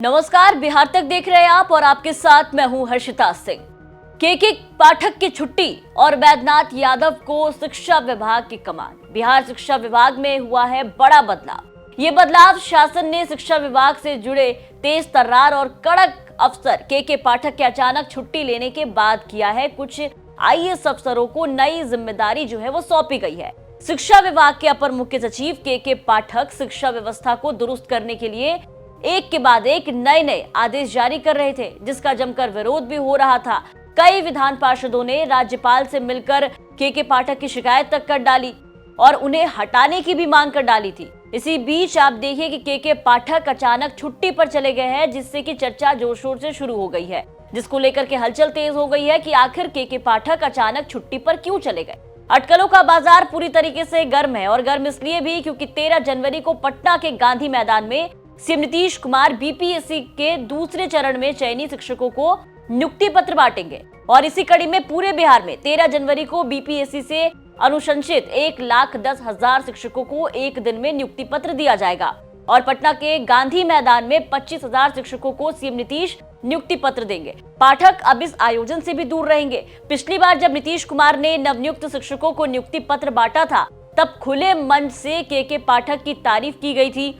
नमस्कार, बिहार तक देख रहे हैं आप और आपके साथ मैं हूं हर्षिता सिंह। के पाठक की छुट्टी और वैद्यनाथ यादव को शिक्षा विभाग की कमान। बिहार शिक्षा विभाग में हुआ है बड़ा बदलाव। ये बदलाव शासन ने शिक्षा विभाग से जुड़े तेज तर्रार और कड़क अफसर के पाठक के अचानक छुट्टी लेने के बाद किया है। कुछ आईएएस अफसरों को नई जिम्मेदारी जो है वो सौंपी गई है। शिक्षा विभाग के अपर मुख्य सचिव के पाठक शिक्षा व्यवस्था को दुरुस्त करने के लिए एक के बाद एक नए आदेश जारी कर रहे थे, जिसका जमकर विरोध भी हो रहा था। कई विधान पार्षदों ने राज्यपाल से मिलकर के पाठक की शिकायत तक कर डाली और उन्हें हटाने की भी मांग कर डाली थी। इसी बीच आप देखिए कि के पाठक अचानक छुट्टी पर चले गए हैं, जिससे कि चर्चा जोर शोर से शुरू हो गई है, जिसको लेकर के हलचल तेज हो गई है कि आखिर के पाठक अचानक छुट्टी पर क्यों चले गए। अटकलों का बाजार पूरी तरीके से गर्म है और गर्म इसलिए भी क्योंकि 13 जनवरी को पटना के गांधी मैदान में सीएम नीतीश कुमार बीपीएससी के दूसरे चरण में चयनित शिक्षकों को नियुक्ति पत्र बांटेंगे और इसी कड़ी में पूरे बिहार में 13 जनवरी को बीपीएससी से अनुशंसित 1,10,000 शिक्षकों को एक दिन में नियुक्ति पत्र दिया जाएगा और पटना के गांधी मैदान में 25,000 शिक्षकों को सीएम नीतीश नियुक्ति पत्र देंगे। पाठक अब इस आयोजन से भी दूर रहेंगे। पिछली बार जब नीतीश कुमार ने नवनियुक्त शिक्षकों को नियुक्ति पत्र बांटा था, तब खुले मन से के पाठक की तारीफ की गई थी।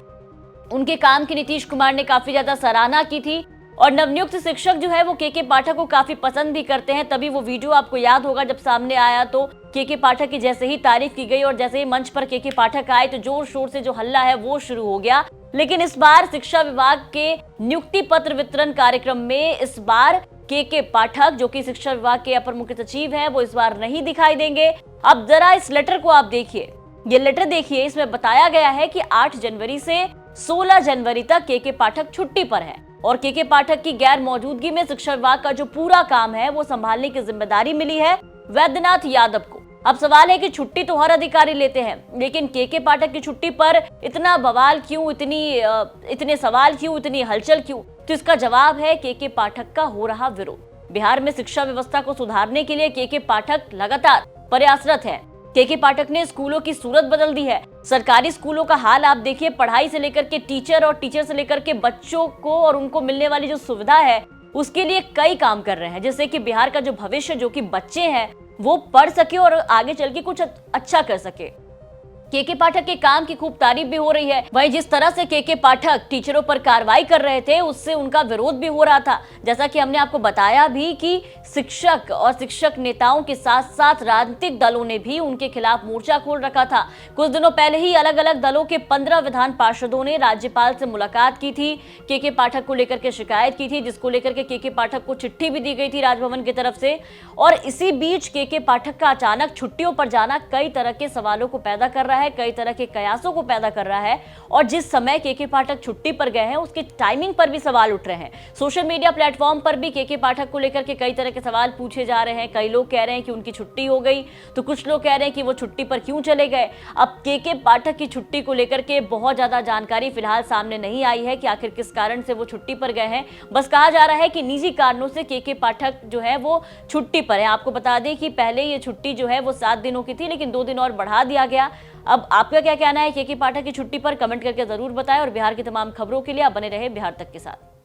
उनके काम की नीतीश कुमार ने काफी ज्यादा सराहना की थी और नवनियुक्त शिक्षक जो है वो के पाठक को काफी पसंद भी करते हैं। तभी वो वीडियो आपको याद होगा जब सामने आया तो के पाठक की जैसे ही तारीफ की गई और जैसे ही मंच पर के पाठक आए तो जोर शोर से जो हल्ला है वो शुरू हो गया। लेकिन इस बार शिक्षा विभाग के नियुक्ति पत्र वितरण कार्यक्रम में इस बार के पाठक, जो कि शिक्षा विभाग के अपर मुख्य सचिव हैं, वो इस बार नहीं दिखाई देंगे। अब जरा इस लेटर को आप देखिए, ये लेटर देखिए। इसमें बताया गया है कि 8 जनवरी से 16 जनवरी तक के पाठक छुट्टी पर है और के पाठक की गैर मौजूदगी में शिक्षा विभाग का जो पूरा काम है वो संभालने की जिम्मेदारी मिली है वैद्यनाथ यादव को। अब सवाल है कि छुट्टी तो हर अधिकारी लेते हैं, लेकिन के पाठक की छुट्टी पर इतना बवाल क्यों, इतने सवाल क्यों, इतनी हलचल क्यों? तो इसका जवाब है के पाठक का हो रहा विरोध। बिहार में शिक्षा व्यवस्था को सुधारने के लिए के पाठक लगातार प्रयासरत है। के पाठक ने स्कूलों की सूरत बदल दी है। सरकारी स्कूलों का हाल आप देखिए, पढ़ाई से लेकर के टीचर और टीचर से लेकर के बच्चों को और उनको मिलने वाली जो सुविधा है उसके लिए कई काम कर रहे हैं, जिससे कि बिहार का जो भविष्य, जो कि बच्चे हैं, वो पढ़ सके और आगे चल के कुछ अच्छा कर सके। के पाठक के काम की खूब तारीफ भी हो रही है। वहीं जिस तरह से के पाठक टीचरों पर कार्रवाई कर रहे थे, उससे उनका विरोध भी हो रहा था। जैसा कि हमने आपको बताया भी कि शिक्षक और शिक्षक नेताओं के साथ साथ राजनीतिक दलों ने भी उनके खिलाफ मोर्चा खोल रखा था। कुछ दिनों पहले ही अलग अलग दलों के 15 विधान पार्षदों ने राज्यपाल से मुलाकात की थी, के पाठक को लेकर के शिकायत की थी, जिसको लेकर के पाठक को चिट्ठी भी दी गई थी राजभवन की तरफ से। और इसी बीच के पाठक का अचानक छुट्टियों पर जाना कई तरह के सवालों को पैदा कर रहा है, कई तरह के कयासों को पैदा कर रहा है। और जिस समय के पाठक छुट्टी पर गए हैं उसके टाइमिंग पर भी सवाल उठ रहे हैं। सोशल मीडिया प्लेटफॉर्म पर भी के पाठक को लेकर के कई तरह के सवाल पूछे जा रहे हैं। कई लोग कह रहे हैं कि उनकी छुट्टी हो गई, तो कुछ लोग कह रहे हैं कि वो छुट्टी पर क्यों चले गए। अब के पाठक की छुट्टी को लेकर के बहुत ज्यादा जानकारी फिलहाल सामने नहीं आई है कि आखिर किस कारण से वो छुट्टी पर गए हैं। बस कहा जा रहा है कि निजी कारणों से के पाठक जो है वो छुट्टी पर है। आपको बता दें कि पहले ये छुट्टी जो है वो 7 दिनों की थी, लेकिन 2 दिन और बढ़ा दिया गया। अब आपका क्या कहना है के पाठक की छुट्टी पर? कमेंट करके जरूर बताएं और बिहार की तमाम खबरों के लिए आप बने रहे बिहार तक के साथ।